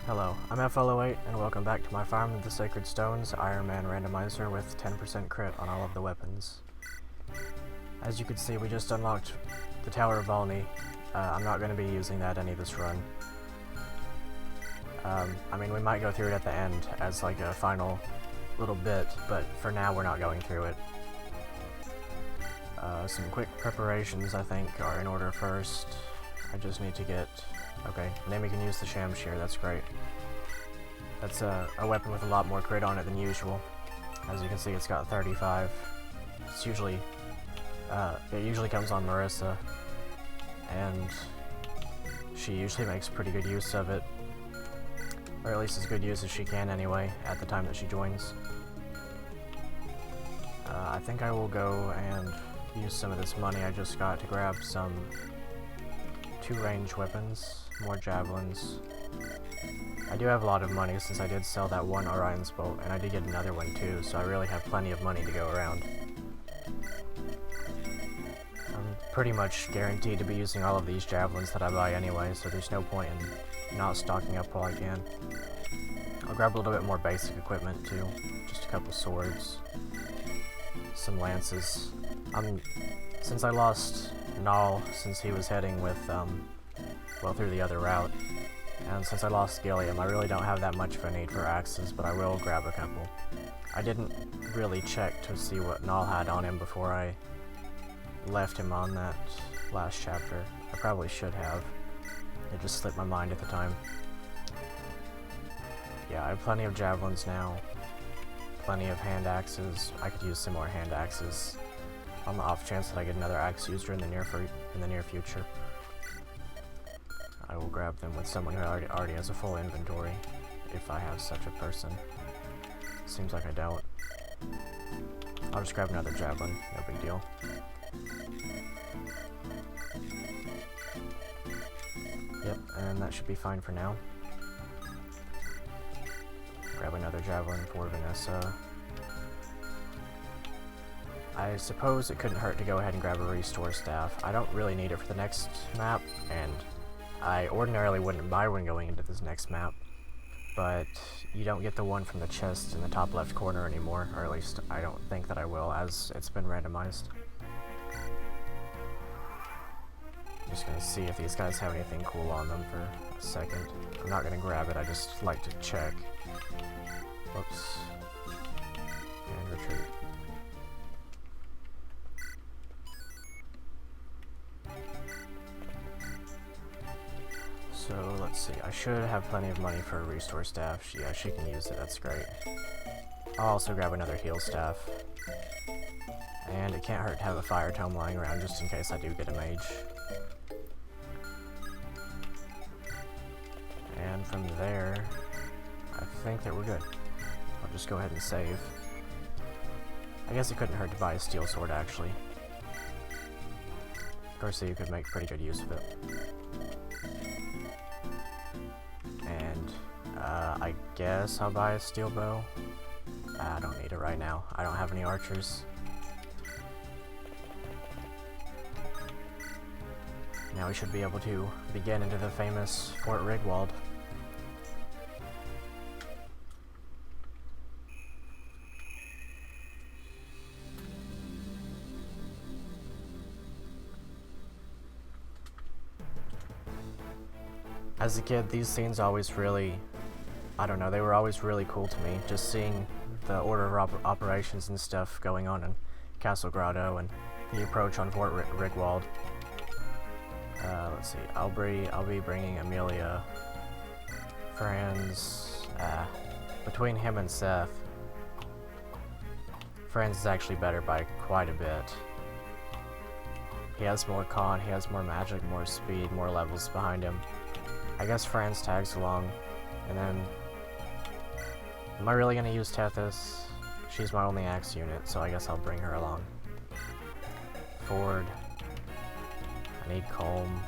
Hello, I'm FE8 and welcome back to my Farm of the Sacred Stones Ironman Randomizer with 10% crit on all of the weapons. As you can see, we just unlocked the Tower of Volney. I'm not going to be using that any of this run. I mean, we might go through it at the end as like a final little bit, but for now we're not going through it. Some quick preparations I think are in order first. I just need to get... Okay, and then we can use the Shamshir, that's great. That's a weapon with a lot more crit on it than usual. As you can see, it's got 35. It's usually... it usually comes on Marissa, and she usually makes pretty good use of it. Or at least as good use as she can anyway, at the time that she joins. I think I will go and use some of this money I just got to grab some 2 range weapons, more javelins. I do have a lot of money since I did sell that one Orion's bolt, and I did get another one too, so I really have plenty of money to go around. I'm pretty much guaranteed to be using all of these javelins that I buy anyway, so there's no point in not stocking up while I can. I'll grab a little bit more basic equipment too, just a couple swords, some lances. Since I lost Null, since he was heading with, well, through the other route, and since I lost Gilliam, I really don't have that much of a need for axes, but I will grab a couple. I didn't really check to see what Null had on him before I left him on that last chapter. I probably should have. It just slipped my mind at the time. Yeah, I have plenty of javelins now, plenty of hand axes. I could use some more hand axes on the off chance that I get another axe user in the near future. I will grab them with someone who already has a full inventory, if I have such a person. Seems like I don't. I'll just grab another javelin, no big deal. Yep, and that should be fine for now. Grab another javelin for Vanessa. I suppose it couldn't hurt to go ahead and grab a restore staff. I don't really need it for the next map, and I ordinarily wouldn't buy one going into this next map, but you don't get the one from the chest in the top left corner anymore, or at least I don't think that I will, as it's been randomized. Just gonna see if these guys have anything cool on them for a second. I'm not gonna grab it, I just like to check. Whoops. And retreat. So let's see, I should have plenty of money for a restore staff. Yeah, she can use it, that's great. I'll also grab another heal staff. And it can't hurt to have a fire tome lying around just in case I do get a mage. And from there, I think that we're good. I'll just go ahead and save. I guess it couldn't hurt to buy a steel sword actually. Of course, you could make pretty good use of it. And I guess I'll buy a steel bow. I don't need it right now. I don't have any archers. Now we should be able to begin into the famous Fort Rigwald. As a kid, these scenes always really, I don't know, they were always really cool to me. Just seeing the order of operations and stuff going on in Castle Grotto and the approach on Fort Rigwald. Let's see, I'll be bringing Amelia, Franz, between him and Seth. Franz is actually better by quite a bit. He has more con, he has more magic, more speed, more levels behind him. I guess Franz tags along, and then... Am I really gonna use Tethys? She's my only axe unit, so I guess I'll bring her along. Ford. I need Colm.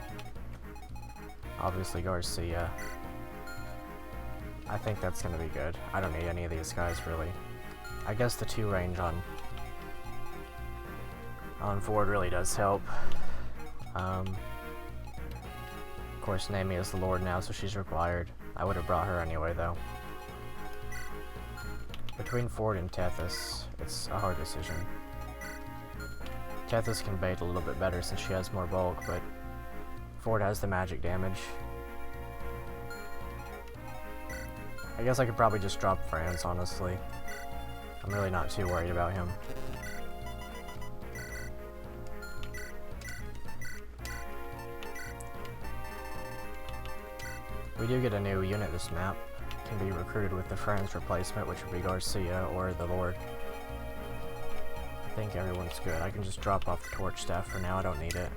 Obviously Garcia. I think that's gonna be good. I don't need any of these guys, really. I guess the 2 range on Ford really does help. Of course, Naomi is the Lord now, so she's required. I would have brought her anyway, though. Between Ford and Tethys, it's a hard decision. Tethys can bait a little bit better since she has more bulk, but Ford has the magic damage. I guess I could probably just drop Franz, honestly. I'm really not too worried about him. We do get a new unit this map. It can be recruited with the Franz replacement, which would be Garcia or the Lord. I think everyone's good. I can just drop off the torch staff for now, I don't need it.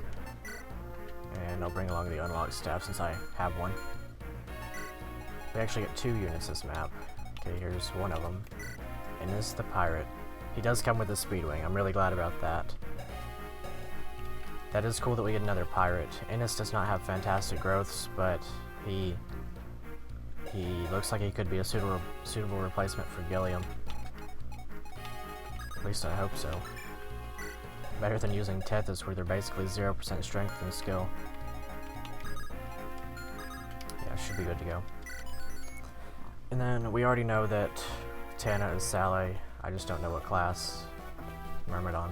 And I'll bring along the unlocked staff since I have one. We actually get 2 units this map. Okay, here's one of them. And this is the pirate. He does come with a speedwing. I'm really glad about that. That is cool that we get another pirate. Innis does not have fantastic growths, but he looks like he could be a suitable replacement for Gilliam. At least I hope so. Better than using Tethys, where they're basically 0% strength and skill. Yeah, should be good to go. And then we already know that Tana is Saleh. I just don't know what class. Myrmidon.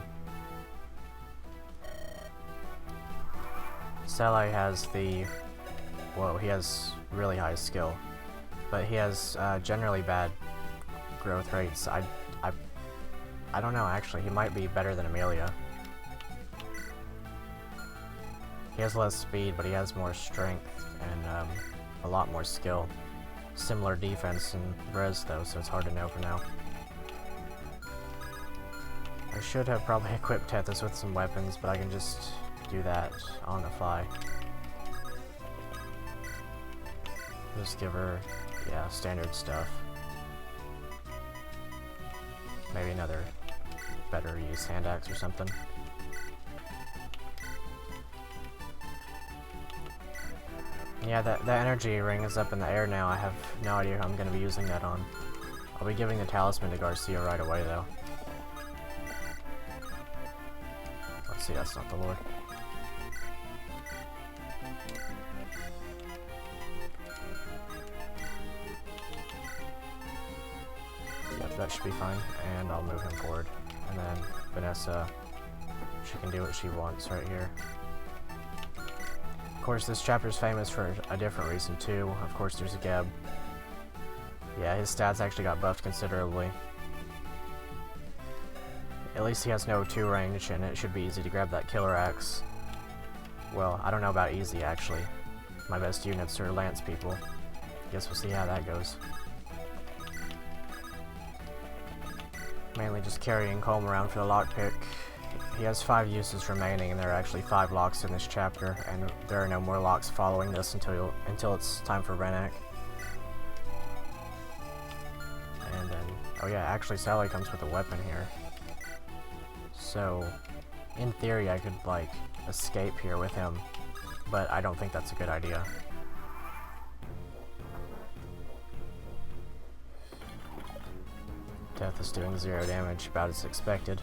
Saleh has the... Whoa, he has really high skill. But he has generally bad growth rates. I don't know, actually. He might be better than Amelia. He has less speed, but he has more strength and a lot more skill. Similar defense in res though, so it's hard to know for now. I should have probably equipped Tethys with some weapons, but I can just do that on the fly. Just give her, yeah, standard stuff. Maybe another better use hand axe or something. Yeah, that energy ring is up in the air now. I have no idea who I'm going to be using that on. I'll be giving the talisman to Garcia right away, though. Let's see, that's not the Lord. Yep, that should be fine, and I'll move him forward. And then Vanessa, she can do what she wants right here. Of course, this chapter is famous for a different reason too. Of course, there's Gheb. Yeah, his stats actually got buffed considerably. At least he has no 2 range, and it should be easy to grab that killer axe. Well, I don't know about easy, actually. My best units are lance people. Guess we'll see how that goes. Mainly just carrying Colm around for the lockpick. He has 5 uses remaining, and there are actually 5 locks in this chapter, and there are no more locks following this until it's time for Rennek. And then, oh yeah, actually Sally comes with a weapon here. So, in theory, I could, like, escape here with him, but I don't think that's a good idea. Death is doing 0 damage, about as expected.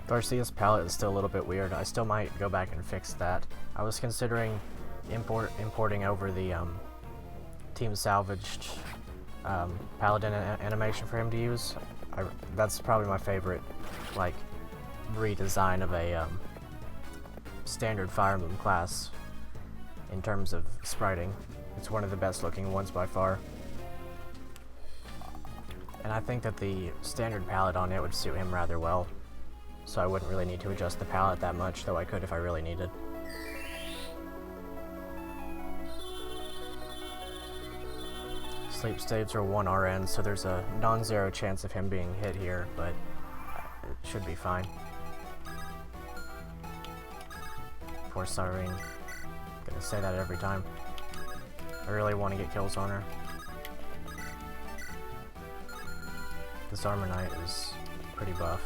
Garcia's palette is still a little bit weird. I still might go back and fix that. I was considering importing over the Team Salvaged Paladin animation for him to use. That's probably my favorite, like, redesign of a standard Fire Emblem class in terms of spriting. It's one of the best looking ones by far. And I think that the standard palette on it would suit him rather well. So I wouldn't really need to adjust the palette that much, though I could if I really needed. Sleep staves are 1 RN, so there's a non-zero chance of him being hit here, but it should be fine. Poor Cyrene. Gonna say that every time. I really want to get kills on her. This Armor Knight is pretty buff.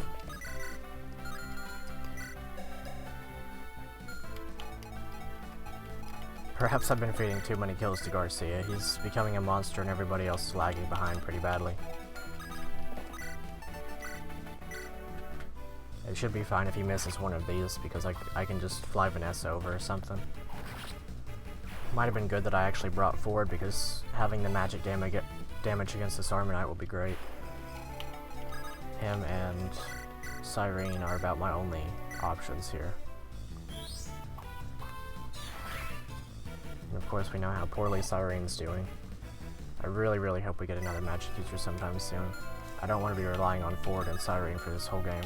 Perhaps I've been feeding too many kills to Garcia. He's becoming a monster and everybody else is lagging behind pretty badly. It should be fine if he misses one of these, because I can just fly Vanessa over or something. Might have been good that I actually brought forward, because having the magic damage against this Armor Knight will be great. Him and Cyrene are about my only options here. And of course we know how poorly Cyrene's doing. I really hope we get another magic user sometime soon. I don't want to be relying on Ford and Cyrene for this whole game.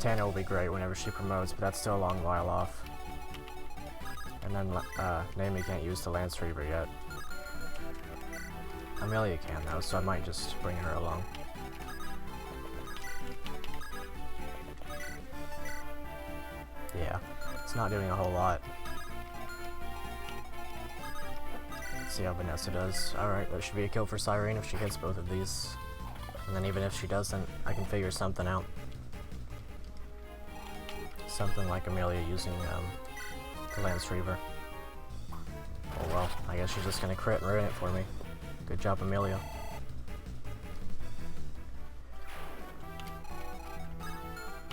Tana will be great whenever she promotes, but that's still a long while off. And then Naomi can't use the Lance Reaver yet. Amelia can though, so I might just bring her along. Yeah, it's not doing a whole lot. Let's see how Vanessa does. Alright, that should be a kill for Cyrene if she hits both of these. And then even if she doesn't, I can figure something out. Something like Amelia using the Lance Reaver. Oh well, I guess she's just gonna crit and ruin it for me. Good job, Amelia.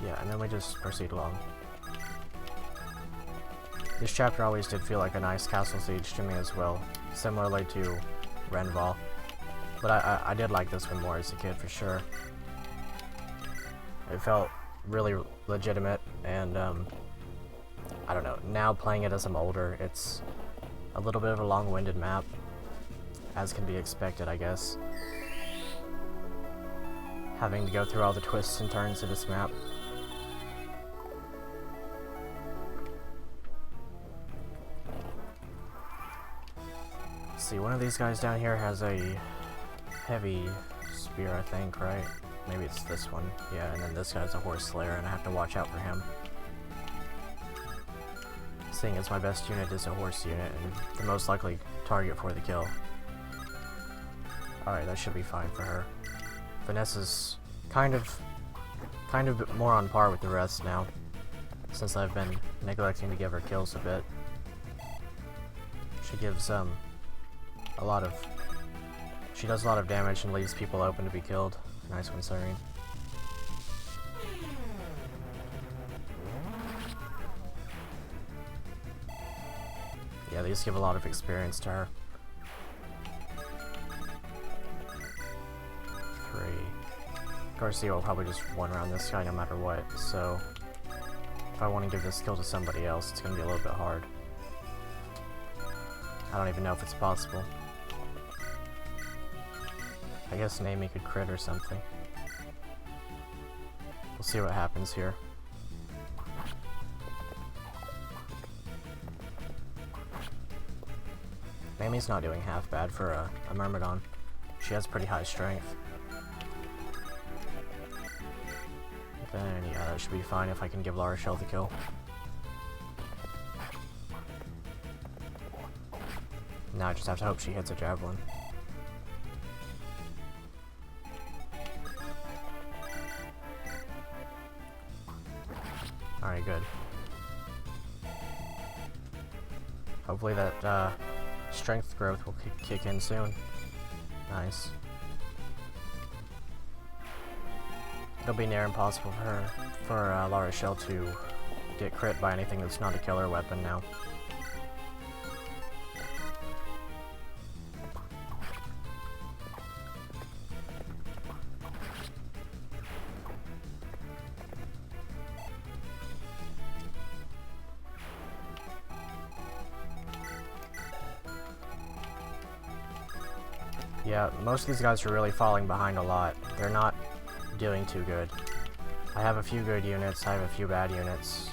Yeah, and then we just proceed along. This chapter always did feel like a nice castle siege to me as well, similarly to Renval. But I did like this one more as a kid for sure. It felt really legitimate, and I don't know, now playing it as I'm older, it's a little bit of a long-winded map, as can be expected, I guess. Having to go through all the twists and turns of this map. Let's see, one of these guys down here has a heavy spear, I think, right? Maybe it's this one. Yeah, and then this guy's a horse slayer, and I have to watch out for him. Seeing as my best unit is a horse unit, and the most likely target for the kill. Alright, that should be fine for her. Vanessa's kind of more on par with the rest now, since I've been neglecting to give her kills a bit. She gives she does a lot of damage and leaves people open to be killed. Nice one, Cyrene. Yeah, these give a lot of experience to her. 3. Garcia will probably just one around this guy no matter what, so if I want to give this kill to somebody else, it's going to be a little bit hard. I don't even know if it's possible. I guess Naomi could crit or something. We'll see what happens here. Naomi's not doing half bad for a Myrmidon. She has pretty high strength. Then, yeah, that should be fine if I can give La Rochelle the kill. Now I just have to hope she hits a javelin. Alright, good. Hopefully that strength growth will kick in soon. Nice. It'll be near impossible for La Rochelle to get crit by anything that's not a killer weapon now. Yeah, most of these guys are really falling behind a lot. They're not doing too good. I have a few good units, I have a few bad units.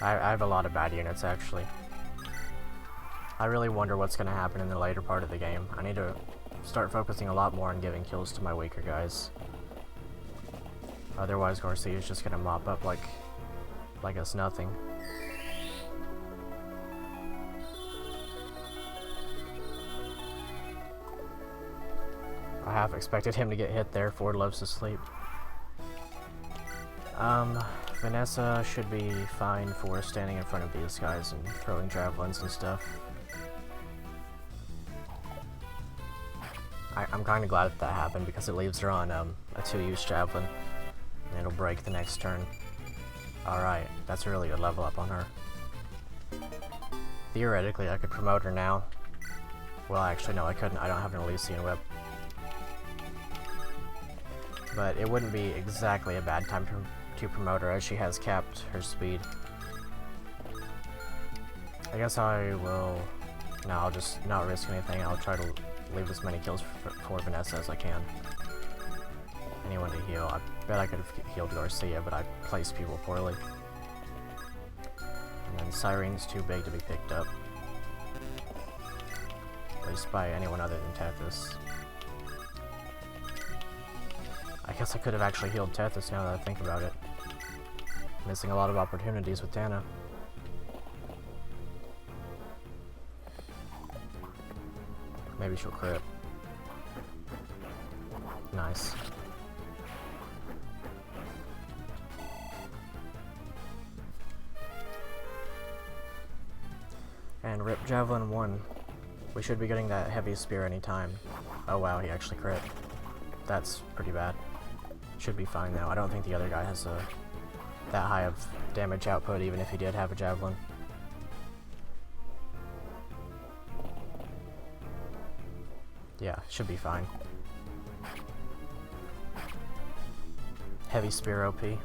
I have a lot of bad units, actually. I really wonder what's going to happen in the later part of the game. I need to start focusing a lot more on giving kills to my weaker guys. Otherwise, Garcia is just going to mop up like it's nothing. I half expected him to get hit there. Ford loves to sleep. Vanessa should be fine for standing in front of these guys and throwing javelins and stuff. I'm kind of glad that happened because it leaves her on a 2-use javelin and it'll break the next turn. Alright, that's a really good level up on her. Theoretically, I could promote her now. Well, actually, no, I couldn't. I don't have an Elysian whip. But it wouldn't be exactly a bad time to promote her, as she has capped her speed. I guess I will... No, I'll just not risk anything. I'll try to leave as many kills for Vanessa as I can. Anyone to heal. I bet I could have healed Garcia, but I placed people poorly. And then Cyrene's too big to be picked up. At least by anyone other than Tethys. I guess I could have actually healed Tethys now that I think about it. Missing a lot of opportunities with Tana. Maybe she'll crit. Nice. And rip Javelin 1. We should be getting that heavy spear anytime. Oh wow, he actually crit. That's pretty bad. Should be fine though. I don't think the other guy has that high of damage output, even if he did have a javelin. Yeah, should be fine. Heavy spear OP. I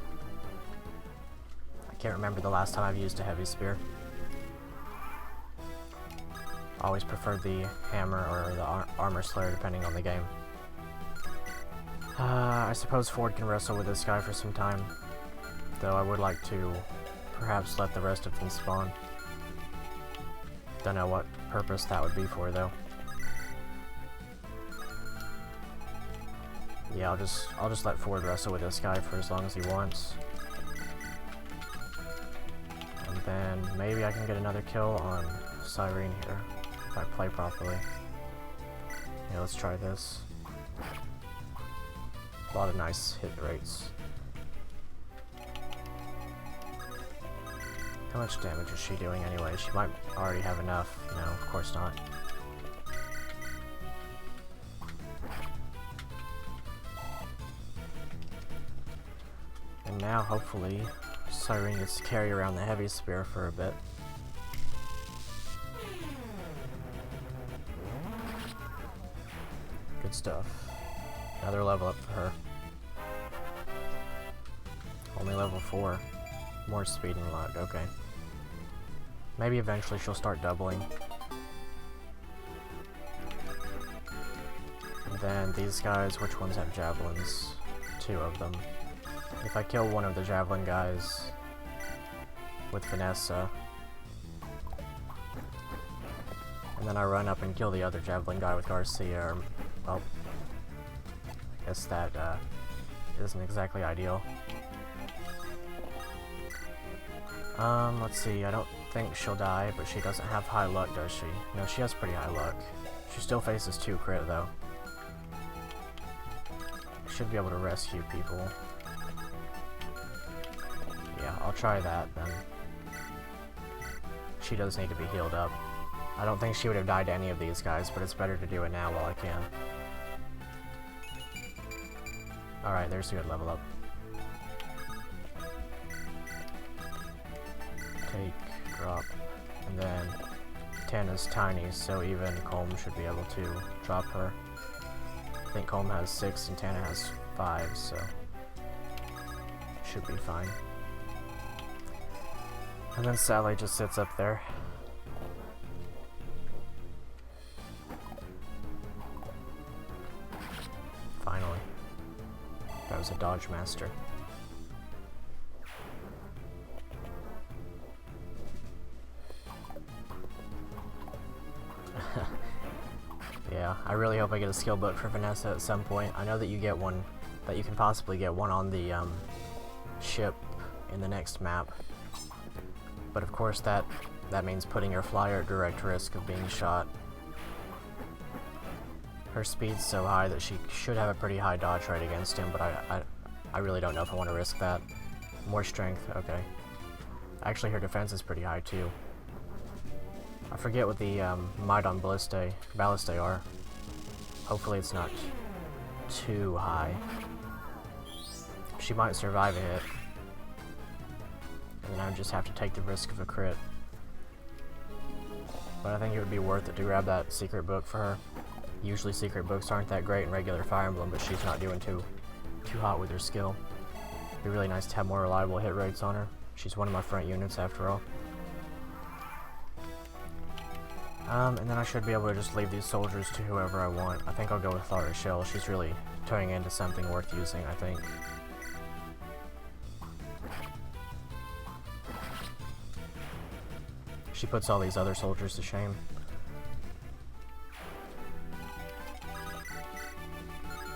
can't remember the last time I've used a heavy spear. Always preferred the hammer or the armor slayer, depending on the game. I suppose Ford can wrestle with this guy for some time, though I would like to perhaps let the rest of them spawn. Don't know what purpose that would be for, though. Yeah, I'll just let Ford wrestle with this guy for as long as he wants. And then maybe I can get another kill on Cyrene here, if I play properly. Yeah, let's try this. A lot of nice hit rates. How much damage is she doing anyway? She might already have enough. No, of course not. And now, hopefully, Cyrene gets to carry around the heavy spear for a bit. Good stuff. Another level up for her. Only level 4. More speed and luck, okay. Maybe eventually she'll start doubling. And then these guys, which ones have javelins? 2 of them. If I kill one of the javelin guys with Vanessa, and then I run up and kill the other javelin guy with Garcia, or, well, I guess that isn't exactly ideal. Let's see, I don't think she'll die, but she doesn't have high luck, does she? No, she has pretty high luck. She still faces 2 crit, though. Should be able to rescue people. Yeah, I'll try that, then. She does need to be healed up. I don't think she would have died to any of these guys, but it's better to do it now while I can. Alright, there's a good level up. Take, drop, and then Tana's tiny, so even Colm should be able to drop her. I think Colm has 6 and Tana has 5, so should be fine. And then Sally just sits up there. Finally. That was a dodge master. Yeah, I really hope I get a skill book for Vanessa at some point. I know that you get one, that you can possibly get one on the ship in the next map. But of course that means putting your flyer at direct risk of being shot. Her speed's so high that she should have a pretty high dodge rate against him, but I really don't know if I want to risk that. More strength, okay. Actually, her defense is pretty high too. I forget what the might on Ballistae are. Hopefully it's not too high. She might survive a hit. And then I would just have to take the risk of a crit. But I think it would be worth it to grab that secret book for her. Usually secret books aren't that great in regular Fire Emblem, but she's not doing too hot with her skill. It'd be really nice to have more reliable hit rates on her. She's one of my front units after all. And then I should be able to just leave these soldiers to whoever I want. I think I'll go with La Rochelle. She's really turning into something worth using, I think. She puts all these other soldiers to shame.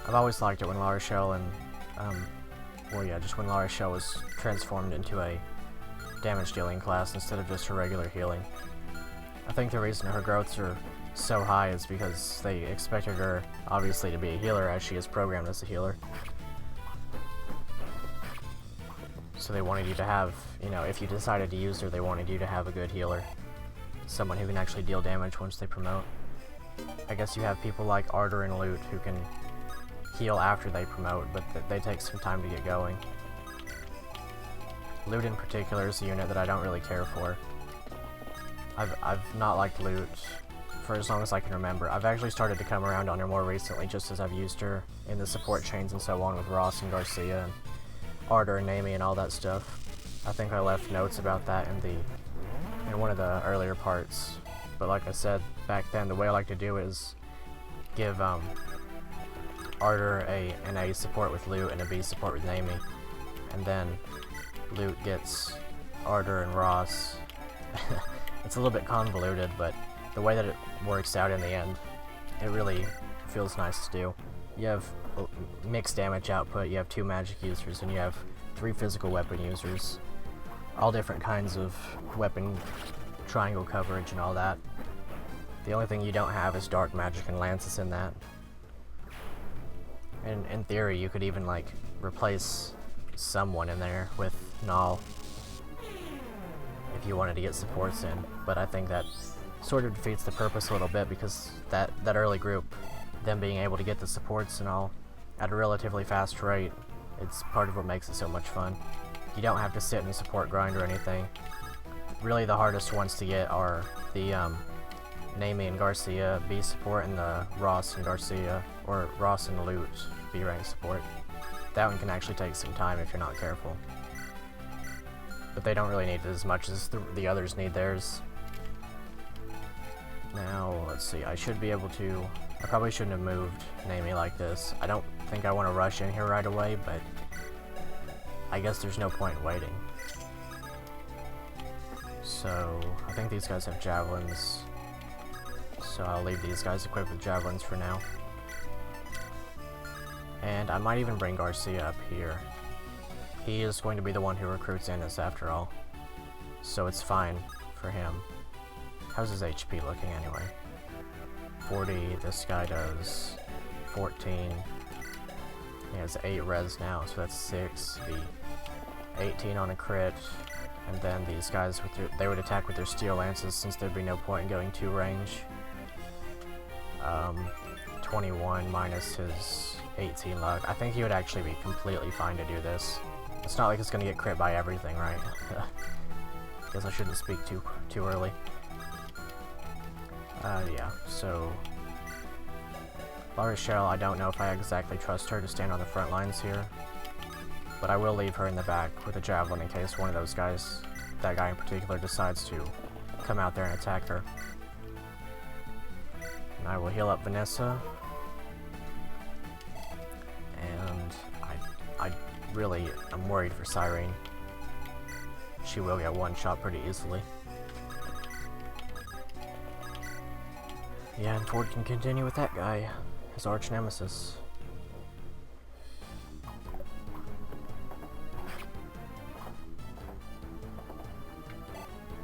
I've always liked it when La Rochelle and, well yeah, just when La Rochelle was transformed into a damage dealing class instead of just her regular healing. I think the reason her growths are so high is because they expected her, obviously, to be a healer as she is programmed as a healer. So they wanted you to have, you know, if you decided to use her, they wanted you to have a good healer. Someone who can actually deal damage once they promote. I guess you have people like Ardor and Lute who can heal after they promote, but they take some time to get going. Lute in particular is a unit that I don't really care for. I've not liked Lute for as long as I can remember. I've actually started to come around on her more recently, just as I've used her in the support chains and so on with Ross and Garcia and Ardor and Naomi and all that stuff. I think I left notes about that in one of the earlier parts. But like I said back then, the way I like to do it is give Ardor an A support with Lute and a B support with Naomi, and then Lute gets Ardor and Ross. It's a little bit convoluted, but the way that it works out in the end, it really feels nice to do. You have mixed damage output, you have 2 magic users, and you have 3 physical weapon users. All different kinds of weapon triangle coverage and all that. The only thing you don't have is dark magic and lances in that. And in theory, you could even like replace someone in there with Null if you wanted to get supports in, but I think that sort of defeats the purpose a little bit, because that early group, them being able to get the supports and all at a relatively fast rate, it's part of what makes it so much fun. You don't have to sit and support grind or anything. Really the hardest ones to get are the Naomi and Garcia B support and the Ross and Garcia, or Ross and Lute B rank support. That one can actually take some time if you're not careful. But they don't really need it as much as the others need theirs. Now, let's see, I should be able to... I probably shouldn't have moved Naomi like this. I don't think I want to rush in here right away, but I guess there's no point in waiting. So, I think these guys have javelins, so I'll leave these guys equipped with javelins for now. And I might even bring Garcia up here. He is going to be the one who recruits Ennis after all, so it's fine for him. How's his HP looking anyway? 40, this guy does 14. He has 8 res now, so that's 6. The 18 on a crit, and then these guys, they would attack with their steel lances since there'd be no point in going 2 range. 21 minus his 18 luck. I think he would actually be completely fine to do this. It's not like it's going to get crit by everything, right? Guess I shouldn't speak too early. Yeah, so... La Rochelle, I don't know if I exactly trust her to stand on the front lines here, but I will leave her in the back with a javelin in case one of those guys, that guy in particular, decides to come out there and attack her. And I will heal up Vanessa. And I'm worried for Cyrene. She will get one shot pretty easily. Yeah, and Ford can continue with that guy, his arch nemesis.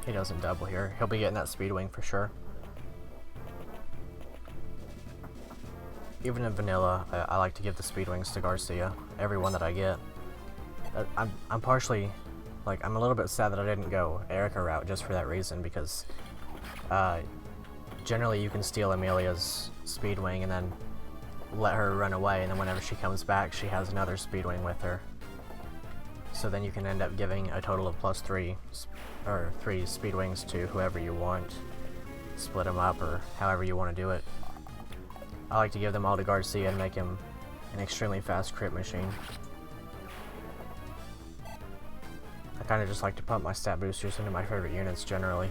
He doesn't double here. He'll be getting that speed wing for sure. Even in vanilla, I like to give the speed wings to Garcia, every one that I get. I'm partially, like, I'm a little bit sad that I didn't go Erica route just for that reason, because generally you can steal Amelia's Speedwing and then let her run away, and then whenever she comes back she has another Speedwing with her. So then you can end up giving a total of +3 or 3 Speedwings to whoever you want. Split them up or however you want to do it. I like to give them all to Garcia and make him an extremely fast crit machine. I kind of just like to pump my stat boosters into my favorite units generally.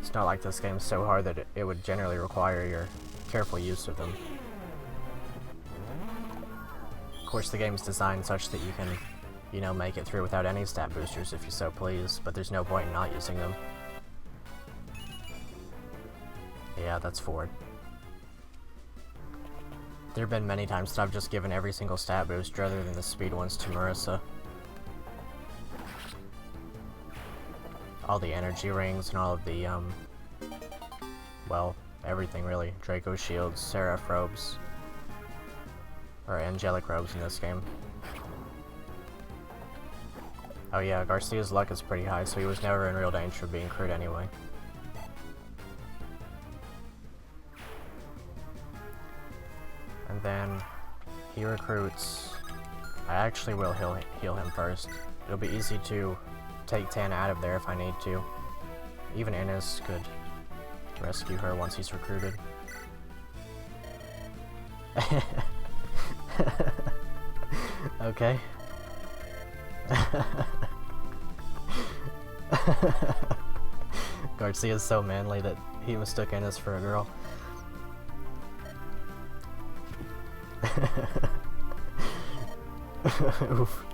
It's not like this game's so hard that it would generally require your careful use of them. Of course, the game's designed such that you can, you know, make it through without any stat boosters if you so please, but there's no point in not using them. Yeah, that's Ford. There have been many times that I've just given every single stat boost rather than the speed ones to Marissa. All the energy rings and all of the, well, everything really. Draco shields, Seraph robes. Or angelic robes in this game. Oh yeah, Garcia's luck is pretty high, so he was never in real danger of being crit anyway. And then he recruits. I actually will heal him first. It'll be easy to take Tana out of there if I need to. Even Innes could rescue her once he's recruited. Okay. Garcia's so manly that he mistook Innes for a girl. Oof.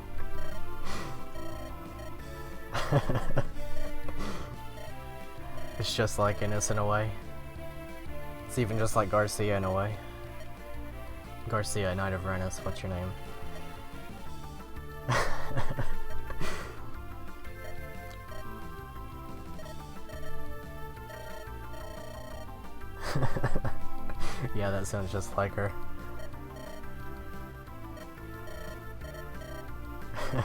It's just like Innes in a way. It's even just like Garcia in a way. Garcia, Knight of Renus, what's your name? Yeah, that sounds just like her. You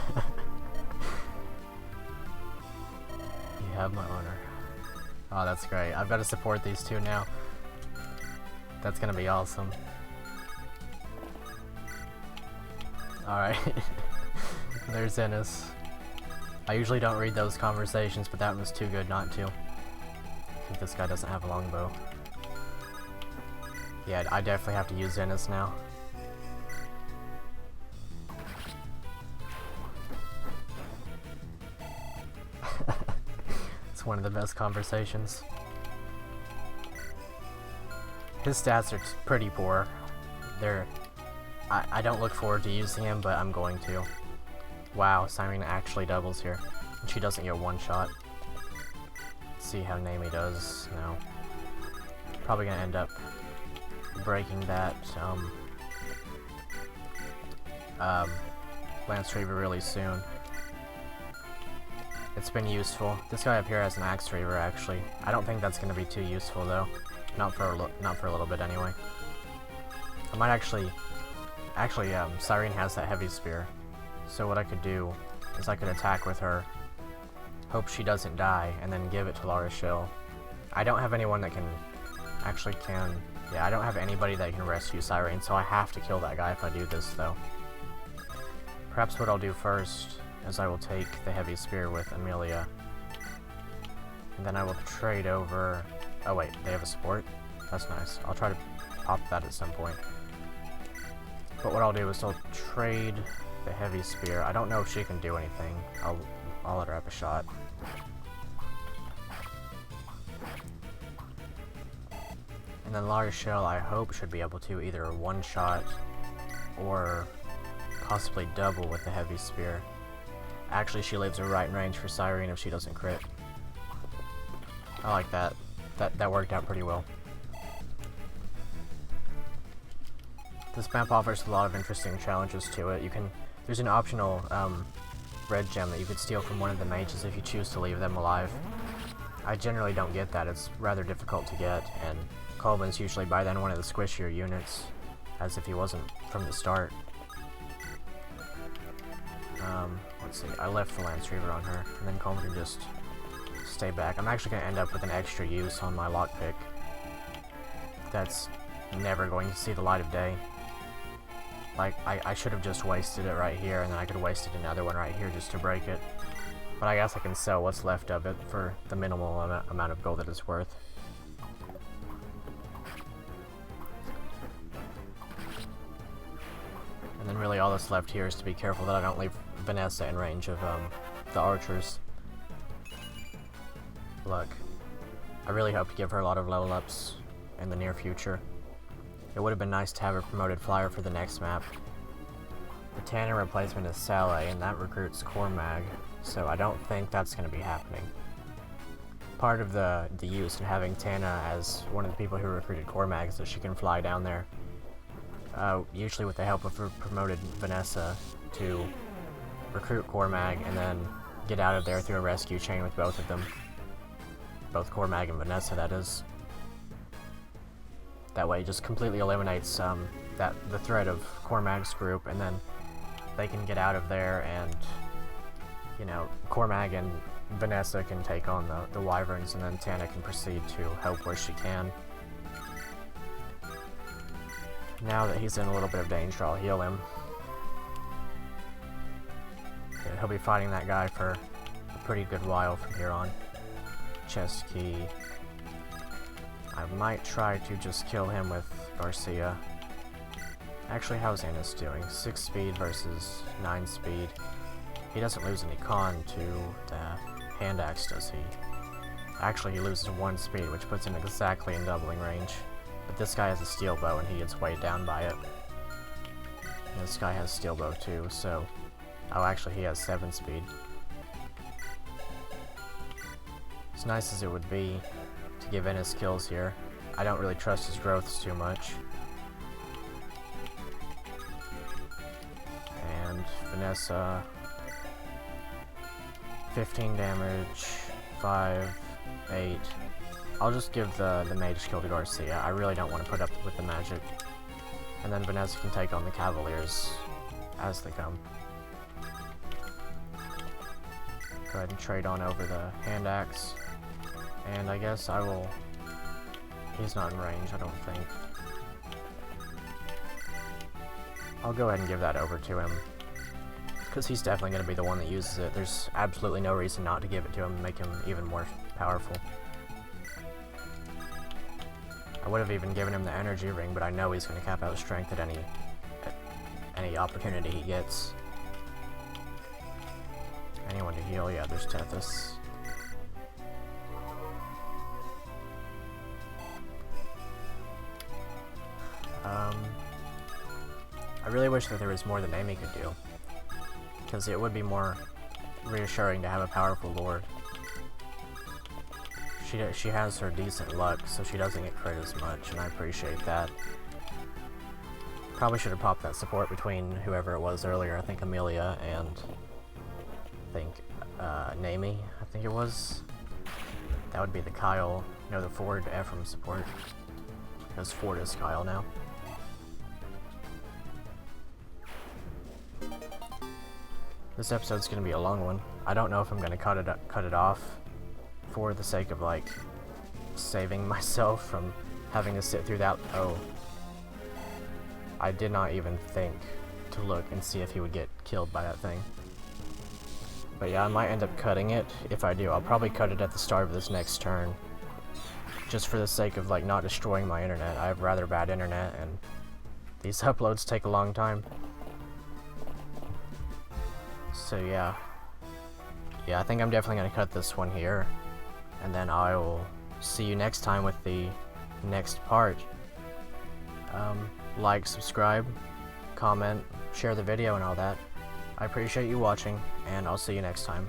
have my honor. Oh, that's great. I've got to support these two now. That's gonna be awesome. Alright. There's Innes. I usually don't read those conversations, but that was too good not to. I think this guy doesn't have a longbow. Yeah, I definitely have to use Innes now. It's one of the best conversations. His stats are pretty poor. I don't look forward to using him, but I'm going to. Wow, Siren actually doubles here. And she doesn't get one shot. Let's see how Naomi does now. Probably gonna end up breaking that Lance Reaver really soon. It's been useful. This guy up here has an Axe Reaver actually. I don't think that's gonna be too useful though. Not for a little bit anyway. I might actually Cyrene has that heavy spear. So what I could do is I could attack with her, hope she doesn't die, and then give it to La Rochelle. I don't have anyone that yeah, I don't have anybody that can rescue Cyrene, so I have to kill that guy if I do this though. Perhaps what I'll do first is I will take the heavy spear with Amelia. And then I will trade over... Oh wait, they have a support? That's nice. I'll try to pop that at some point. But what I'll do is I'll trade the heavy spear. I don't know if she can do anything. I'll let her have a shot. And then La Rochelle, I hope, should be able to either one-shot or possibly double with the heavy spear. Actually, she leaves her right in range for Cyrene if she doesn't crit. I like that. That worked out pretty well. This map offers a lot of interesting challenges to it. There's an optional red gem that you could steal from one of the mages if you choose to leave them alive. I generally don't get that. It's rather difficult to get, and Colvin's usually by then one of the squishier units, as if he wasn't from the start. Let's see, I left the Lance Reaver on her, and then Calm can just stay back. I'm actually going to end up with an extra use on my lockpick. That's never going to see the light of day. Like, I should have just wasted it right here, and then I could have wasted another one right here just to break it. But I guess I can sell what's left of it for the minimal amount of gold that it's worth. And then really all that's left here is to be careful that I don't leave Vanessa in range of the archers. Look, I really hope to give her a lot of level ups in the near future. It would have been nice to have a promoted flyer for the next map. The Tanner replacement is Saleh, and that recruits Cormag, so I don't think that's going to be happening. Part of the use in having Tana as one of the people who recruited Cormag is that she can fly down there, usually with the help of her promoted Vanessa, to recruit Cormag and then get out of there through a rescue chain with both of them. Both Cormag and Vanessa, that is. That way it just completely eliminates the threat of Cormag's group, and then they can get out of there, and you know, Cormag and Vanessa can take on the Wyverns, and then Tana can proceed to help where she can. Now that he's in a little bit of danger, I'll heal him. Okay, he'll be fighting that guy for a pretty good while from here on. Chest key. I might try to just kill him with Garcia. Actually, how's Annis doing? 6 speed versus 9 speed. He doesn't lose any con to the hand axe, does he? Actually, he loses 1 speed, which puts him exactly in doubling range. But this guy has a steel bow, and he gets weighed down by it. And this guy has steel bow too, so... Oh, actually, he has 7 speed. As nice as it would be to give Ennis kills here, I don't really trust his growths too much. And Vanessa... 15 damage, 5, 8. I'll just give the mage kill to Garcia. I really don't want to put up with the magic. And then Vanessa can take on the Cavaliers as they come. Go ahead and trade on over the hand axe. And I guess I will... He's not in range, I don't think. I'll go ahead and give that over to him, because he's definitely going to be the one that uses it. There's absolutely no reason not to give it to him and make him even more powerful. I would have even given him the energy ring, but I know he's going to cap out strength at any opportunity he gets. Anyone to heal? Yeah, there's Tethys. I really wish that there was more that Amy could do, because it would be more reassuring to have a powerful Lord. She has her decent luck, so she doesn't get crit as much, and I appreciate that. Probably should have popped that support between whoever it was earlier. I think Amelia and Nami, I think it was. That would be the Kyle, no, the Ford Ephraim support, because Ford is Kyle now. This episode's gonna be a long one. I don't know if I'm gonna cut it off for the sake of, like, saving myself from having to sit through that. Oh, I did not even think to look and see if he would get killed by that thing. But yeah, I might end up cutting it. If I do, I'll probably cut it at the start of this next turn, just for the sake of, like, not destroying my internet. I have rather bad internet, and these uploads take a long time. So yeah, I think I'm definitely going to cut this one here, and then I will see you next time with the next part. Like, subscribe, comment, share the video and all that. I appreciate you watching, and I'll see you next time.